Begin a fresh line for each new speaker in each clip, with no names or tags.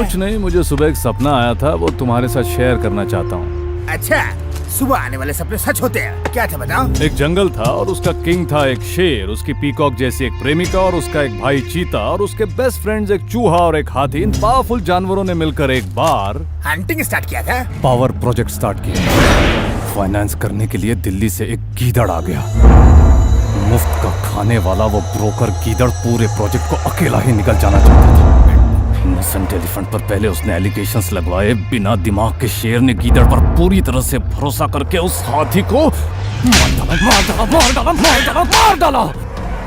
कुछ नहीं, मुझे सुबह एक सपना आया था, वो तुम्हारे साथ शेयर करना चाहता हूँ।
अच्छा, सुबह आने वाले सपने सच होते हैं? क्या था बताओ।
एक जंगल था और उसका किंग था एक शेर, उसकी पीकॉक जैसी एक प्रेमिका और उसका एक भाई चीता और उसके बेस्ट फ्रेंड्स एक चूहा और एक हाथी। इन पावरफुल जानवरों ने मिलकर एक बार
हंटिंग स्टार्ट किया था।
पावर प्रोजेक्ट स्टार्ट किया। फाइनेंस करने के लिए दिल्ली से एक गीदड़ आ गया, मुफ्त का खाने वाला वो ब्रोकर गीदड़ पूरे प्रोजेक्ट को अकेला ही निकल जाना चाहता था। इनोसेंट एलिफेंट पर पहले उसने एलिगेशंस लगवाए, बिना दिमाग के शेर ने गीदड़ पर पूरी तरह से भरोसा करके उस हाथी को मार डाला।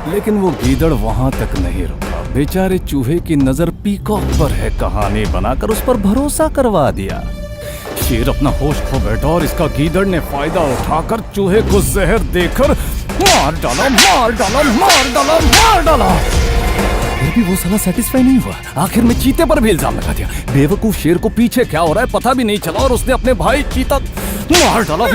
लेकिन वो गीदड़ वहां तक नहीं रुका, बेचारे चूहे की नजर पीकॉक पर है, कहानी बनाकर उस पर भरोसा करवा दिया। शेर अपना होश खो बैठा और इसका गीदड़ ने फायदा उठाकर चूहे को जहर देकर मार डाला। फिर भी वो साला सेटिस्फाई नहीं हुआ, आखिर में चीते पर भी इल्जाम लगा दिया। बेवकूफ शेर को पीछे क्या हो रहा है पता भी नहीं चला और उसने अपने भाई चीता मार डाला।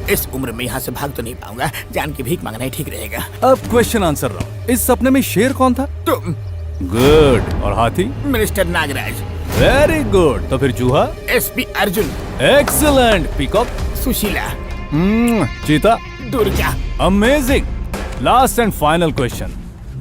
इस उम्र में यहाँ से भाग तो नहीं पाऊंगा, जान की भीख मांगना ही ठीक रहेगा।
अब क्वेश्चन आंसर राउंड। इस सपने में शेर कौन था?
तुम।
गुड। और हाथी?
मिनिस्टर नागराज।
Very good. तो फिर चूहा?
SP Arjun.
Excellent. Peacock?
Sushila.
चीता?
Durga.
Amazing. Last and final question,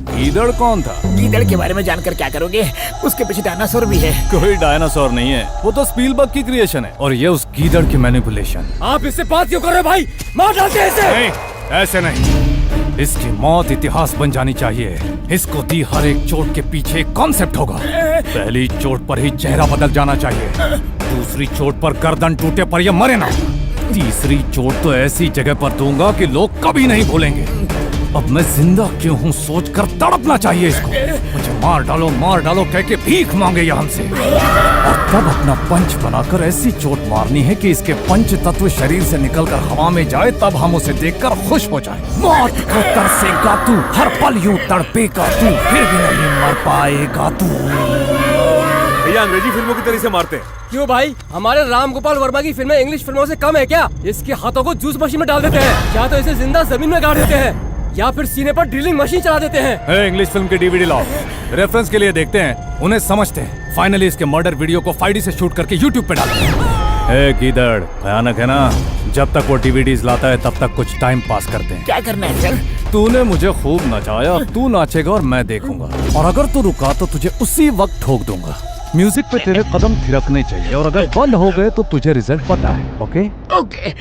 गीदड़ कौन था?
गीदड़ के बारे में जानकर क्या करोगे, उसके पीछे डायनासोर भी है।
कोई डायनासोर नहीं है, वो तो स्पीलबर्ग की क्रिएशन है और ये उस गीदड़ की मैनिपुलेशन।
आप इससे बात क्यों कर रहे भाई? मार डालते हैं इसे।
नहीं, ऐसे नहीं, इसकी मौत इतिहास बन जानी चाहिए। इसको दी हर एक चोट के पीछे एक कॉन्सेप्ट होगा। पहली चोट पर ही चेहरा बदल जाना चाहिए, दूसरी चोट पर गर्दन टूटे पर ये मरे ना, तीसरी चोट तो ऐसी जगह पर दूंगा कि लोग कभी नहीं भूलेंगे। अब मैं जिंदा क्यों हूँ सोच कर तड़पना चाहिए इसको। मुझे मार डालो कह के भीख मांगे ये हमसे, और तब अपना पंच बनाकर ऐसी चोट मारनी है कि इसके पंच तत्व शरीर से निकलकर हवा में जाए, तब हम उसे देखकर खुश हो जाए। मौत को तरसेगा तू, हर पल यूं तड़पेगा तू, फिर भी नहीं मर पाएगा तू।
भैया अंग्रेजी फिल्मों की तरह से मारते हैं। क्यों भाई, हमारे राम गोपाल वर्मा की फिल्में इंग्लिश फिल्मों से कम है क्या? इसके हाथों को जूस मशीन में डाल देते हैं, या तो इसे जिंदा जमीन में गाड़ देते हैं, या फिर सीने पर ड्रिलिंग मशीन चला देते हैं।
इंग्लिश फिल्म की डीवीडी लाओ, रेफरेंस के लिए देखते हैं, उन्हें समझते हैं। फाइनली इसके मर्डर वीडियो को 5D से शूट करके यूट्यूब पे डालते हैं। गीदड़ भयानक है ना, जब तक वो डीवीडीज लाता है तब तक कुछ टाइम पास करते हैं।
क्या करना है सर?
तूने मुझे खूब नचाया, तू नाचेगा और मैं देखूंगा, और अगर तू रुका तो तुझे उसी वक्त ठोक दूंगा। म्यूजिक पे तेरे कदम थिरकने चाहिए, और अगर बंद हो गए तो तुझे रिजल्ट पता है। Okay
okay.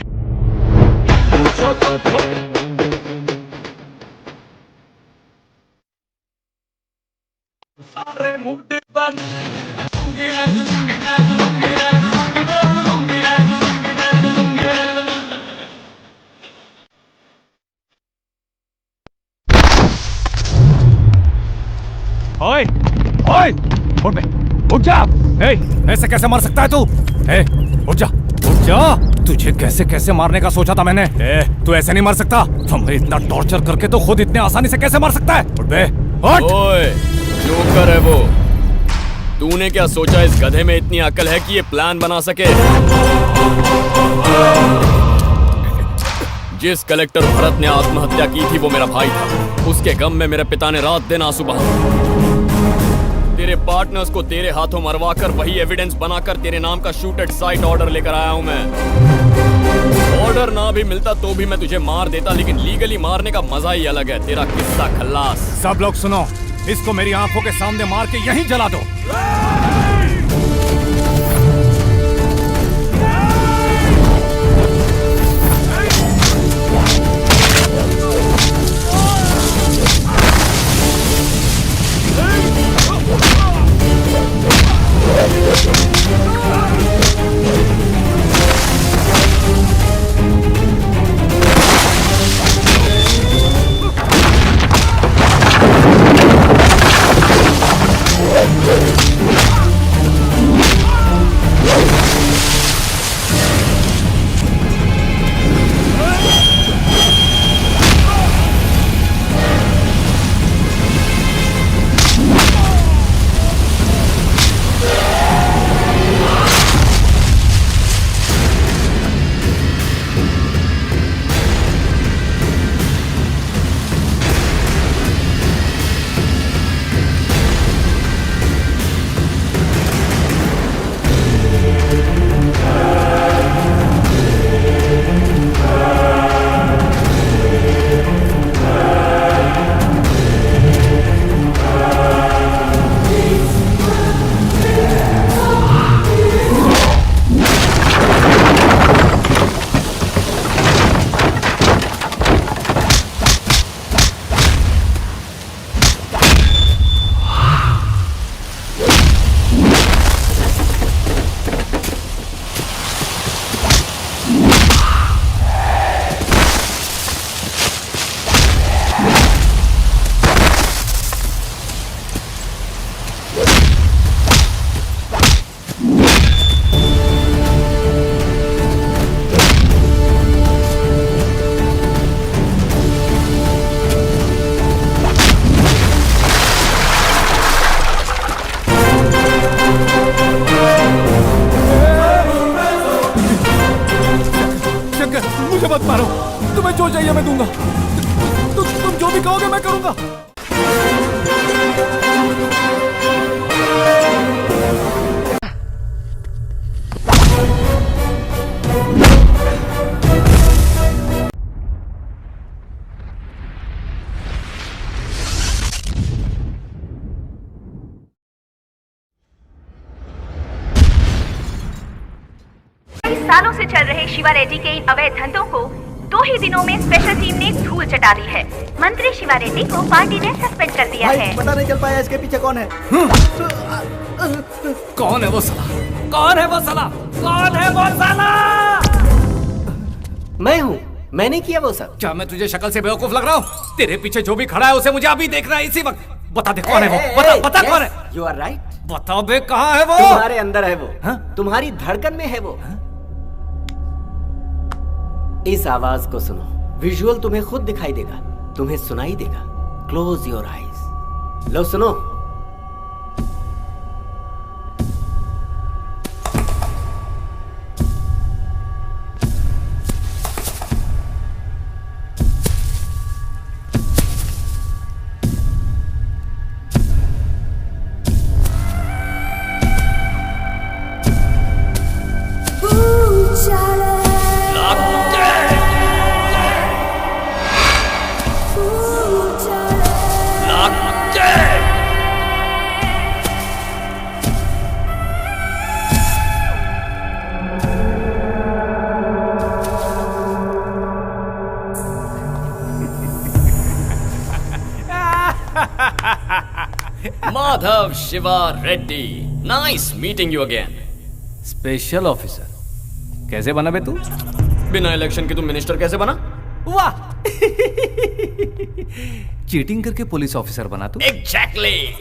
ओए ओए, उठ बे, उठ जा। ऐसे कैसे मार सकता है तू? उठ जा, उठ जा। तुझे कैसे कैसे मारने का सोचा था मैंने। तू ऐसे नहीं मार सकता, तुम्हें इतना टॉर्चर करके तो खुद इतने आसानी से कैसे मार सकता है? उठ बे, उठ।
ओए, जोकर है वो। तूने क्या सोचा इस गधे में इतनी अकल है कि ये प्लान बना सके? जिस कलेक्टर भरत ने आत्महत्या की थी वो मेरा भाई था, उसके गम में मेरे पिता ने रात दिन आंसू बहाए। तेरे पार्टनर्स को तेरे हाथों मरवाकर वही एविडेंस बनाकर तेरे नाम का शूट एट साइट ऑर्डर लेकर आया हूं मैं। ऑर्डर ना भी मिलता तो भी मैं तुझे मार देता, लेकिन लीगली मारने का मजा ही अलग है। तेरा किस्सा खल्लास।
सब लोग सुनो, इसको मेरी आंखों के सामने मार के यहीं जला दो। मुझे मत मारो, तुम्हें जो चाहिए मैं दूंगा। तुम जो भी कहोगे मैं करूंगा।
सालों से चल रहे शिवा रेड्डी के इन अवैध धंधों को 2 ही दिनों में स्पेशल टीम ने धूल चटा दी है। मंत्री शिवा रेड्डी को पार्टी ने सस्पेंड कर दिया है।
पता नहीं चल पाया इसके पीछे कौन है।
कौन है वो साला? कौन है वो साला? कौन है वो साला?
मैं हूँ, मैंने किया वो सब।
क्या मैं तुझे शक्ल से बेवकूफ लग रहा हूँ? तेरे पीछे जो भी खड़ा है उसे मुझे अभी देखना है, इसी वक्त। बता दे कौन है वो, बता कौन है?
You are right.
बता बे कहाँ है वो?
तुम्हारे अंदर है वो।
हाँ?
तुम्हारी धड़कन में है वो। इस आवाज को सुनो, विजुअल तुम्हें खुद दिखाई देगा, तुम्हें सुनाई देगा। क्लोज योर आईज, लो सुनो।
Madhav Shiva Reddy, nice meeting you again.
Special officer कैसे बना बे तू?
बिना इलेक्शन के तुम मिनिस्टर कैसे बना?
वाह चीटिंग करके पुलिस ऑफिसर बना तू?
एग्जैक्टली।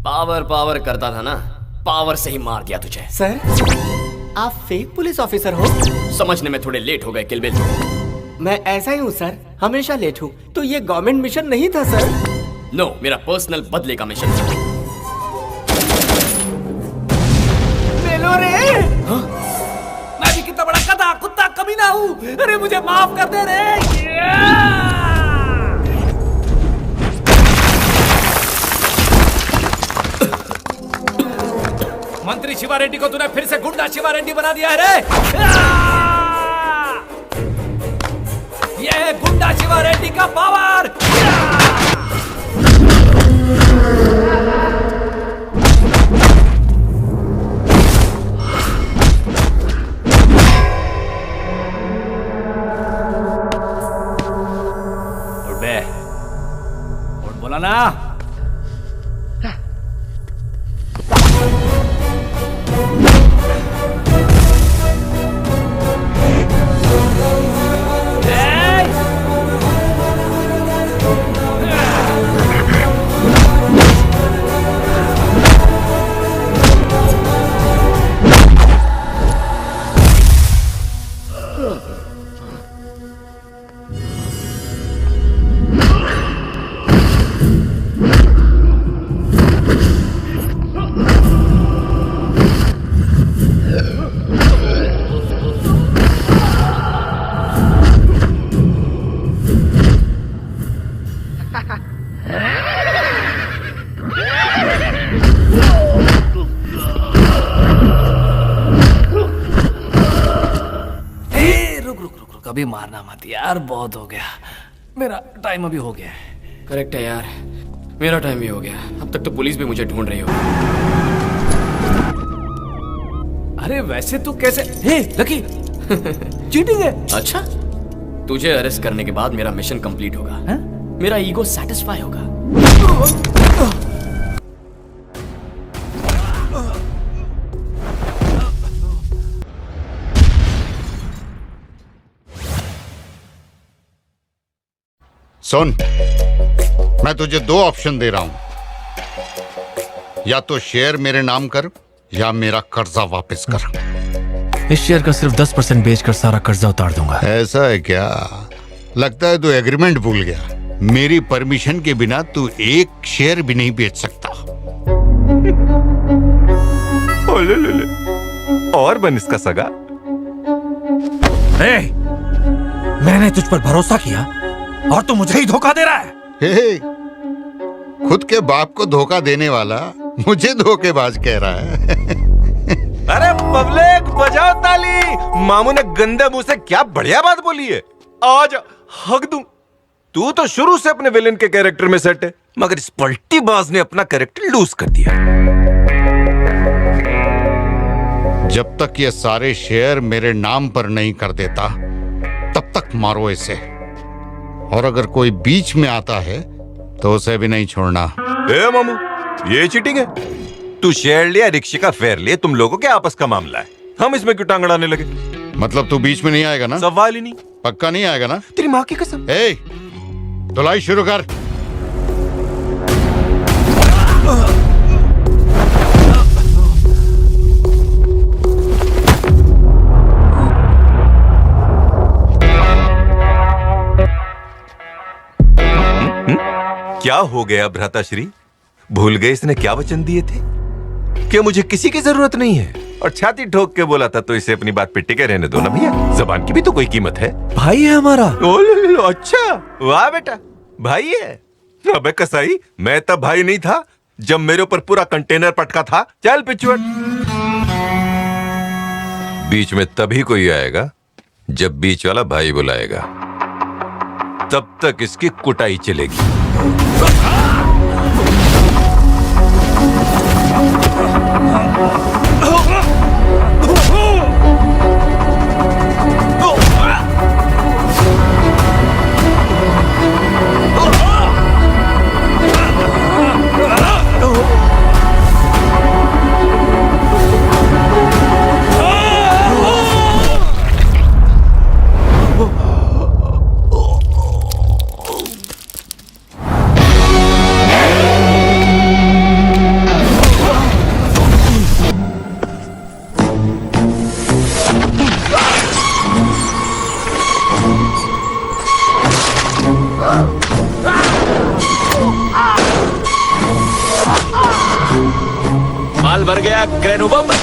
पावर करता था ना, पावर से ही मार दिया तुझे।
सर, आप फेक पुलिस ऑफिसर हो?
समझने में थोड़े लेट हो गए किलबिल।
मैं ऐसा ही हूँ सर, हमेशा लेट हूँ। तो ये गवर्नमेंट मिशन नहीं था सर।
नो, मेरा पर्सनल बदले का मिशन था।
मेलो रे।
हाँ? मैं भी कितना बड़ा गधा कुत्ता कमीना हूँ। अरे मुझे माफ कर दे रे। मंत्री शिवा रेड्डी को तूने फिर से गुंडा शिवा रेड्डी बना दिया है रे। ये है गुंडा शिवा रेड्डी का पावर। बोला ना। कभी मारना मत यार, बहुत हो गया। मेरा टाइम अभी हो गया है।
करेक्ट है यार, मेरा टाइम भी हो गया। अब तक तो पुलिस भी मुझे ढूंढ रही हो।
अरे वैसे तू कैसे? हे लकी चीटिंग है।
अच्छा, तुझे अरेस्ट करने के बाद मेरा मिशन कंप्लीट होगा।
है?
मेरा ईगो सेटिस्फाई होगा।
सुन, मैं तुझे 2 ऑप्शन दे रहा हूं, या तो शेयर मेरे नाम कर या मेरा कर्जा वापस कर।
इस शेयर का सिर्फ 10% बेचकर सारा कर्जा उतार दूंगा।
ऐसा है क्या? लगता है तू एग्रीमेंट भूल गया। मेरी परमिशन के बिना तू 1 शेयर भी नहीं बेच सकता।
ले। और बन इसका सगा।
मैंने तुझ पर भरोसा किया और तू मुझे ही धोखा दे रहा है।
हे, खुद के बाप को धोखा देने वाला मुझे धोखेबाज कह रहा है।
अरे पब्लिक बजाओ ताली। मामू ने गंदे मुंह से क्या बढ़िया बात बोली है। आज हक दूं। तू तो शुरू से अपने विलेन के कैरेक्टर में सेट है, मगर इस पलटी बाज ने अपना कैरेक्टर लूज कर दिया।
जब तक ये सारे शेयर मेरे नाम पर नहीं कर देता तब तक मारो इसे, और अगर कोई बीच में आता है तो उसे भी नहीं छोड़ना।
ए मामू, ये चीटिंग है। तू शेयर लिया, रिक्शे का फेयर लिया, तुम लोगों के आपस का मामला है, हम इसमें क्यों टांग अड़ाने लगे?
मतलब तू बीच में नहीं आएगा ना?
सवाल ही नहीं।
पक्का नहीं आएगा ना?
तेरी माँ की कसम।
ए, धुलाई शुरू कर।
क्या हो गया भ्राताश्री? भूल गए इसने क्या वचन दिए थे कि मुझे किसी की जरूरत नहीं है, और छाती ठोक के बोला था, तो इसे अपनी बात पे टिके रहने दो ना भैया। जबान की भी तो कोई कीमत है।
भाई है हमारा।
ओ अच्छा, वाह बेटा, भाई है। अबे कसाई, मैं तब भाई नहीं था जब मेरे ऊपर पूरा कंटेनर पटका था। चल पिछुआट। बीच में तभी कोई आएगा जब बीच वाला भाई बुलाएगा, तब तक इसकी कुटाई चलेगी।
माल भर गया ग्रेनू बम।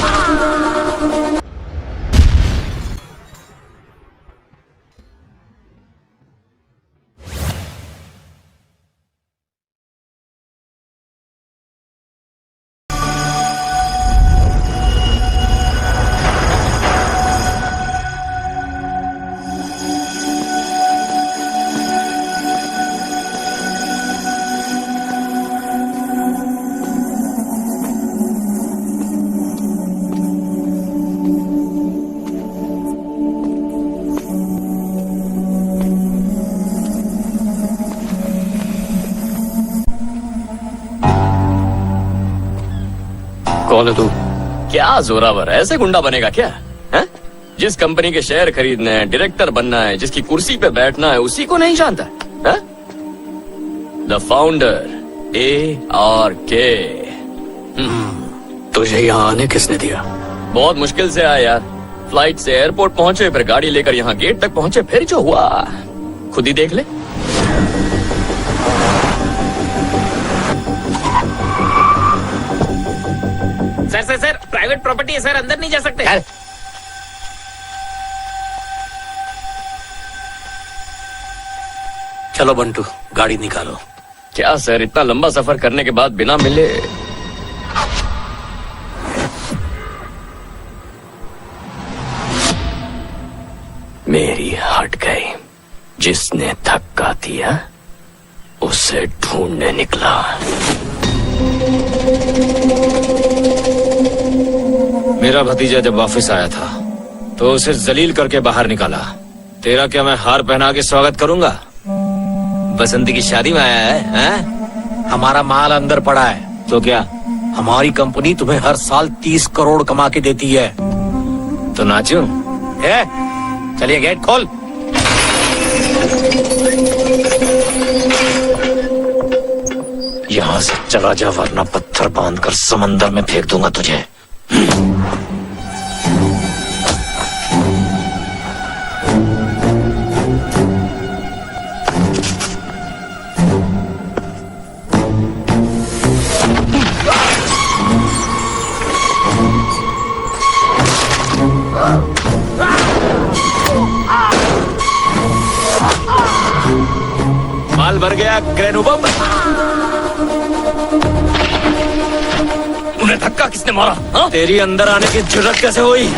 कौन है तू? क्या जोरावर है? ऐसे गुंडा बनेगा क्या है? जिस कंपनी के शेयर खरीदने हैं, डायरेक्टर बनना है, जिसकी कुर्सी पे बैठना है, उसी को नहीं जानता है? The founder ARK।
तुझे यहाँ आने किसने दिया?
बहुत मुश्किल से आया यार। फ्लाइट से एयरपोर्ट पहुंचे, फिर गाड़ी लेकर यहाँ गेट तक पहुंचे, फिर जो हुआ खुद ही देख ले।
सर प्राइवेट प्रॉपर्टी है सर, अंदर नहीं जा सकते।
चलो बंटू, गाड़ी निकालो।
क्या सर, इतना लंबा सफर करने के बाद बिना मिले? मेरी हट गई। जिसने धक्का दिया उसे ढूंढने निकला।
मेरा भतीजा जब वापस आया था तो उसे जलील करके बाहर निकाला। तेरा क्या मैं हार पहना के स्वागत करूंगा? बसंती की शादी में आया है, हैं? हमारा माल अंदर पड़ा है तो क्या? हमारी कंपनी तुम्हें हर साल 30 करोड़ कमा के देती है, तो नाचूं? चलिए गेट खोल। यहां से चला जा, वरना पत्थर बांधकर समंदर में फेंक दूंगा तुझे। साल भर गया ग्रेनुबम।
उन्हें धक्का किसने मारा? हाँ?
तेरी अंदर आने की जुर्रत कैसे हुई?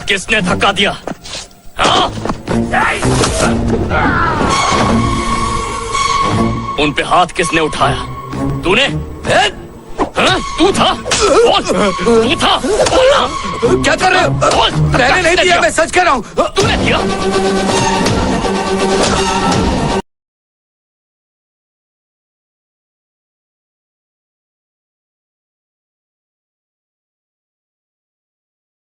किसने धक्का दिया? हाँ? उन पे हाथ किसने उठाया? तूने? हाँ? तू था? बोल! तू था? बोलना!
क्या कर रहे हो?
बोल!
मैंने नहीं दिया, मैं सच कह रहा हूँ।
तूने दिया?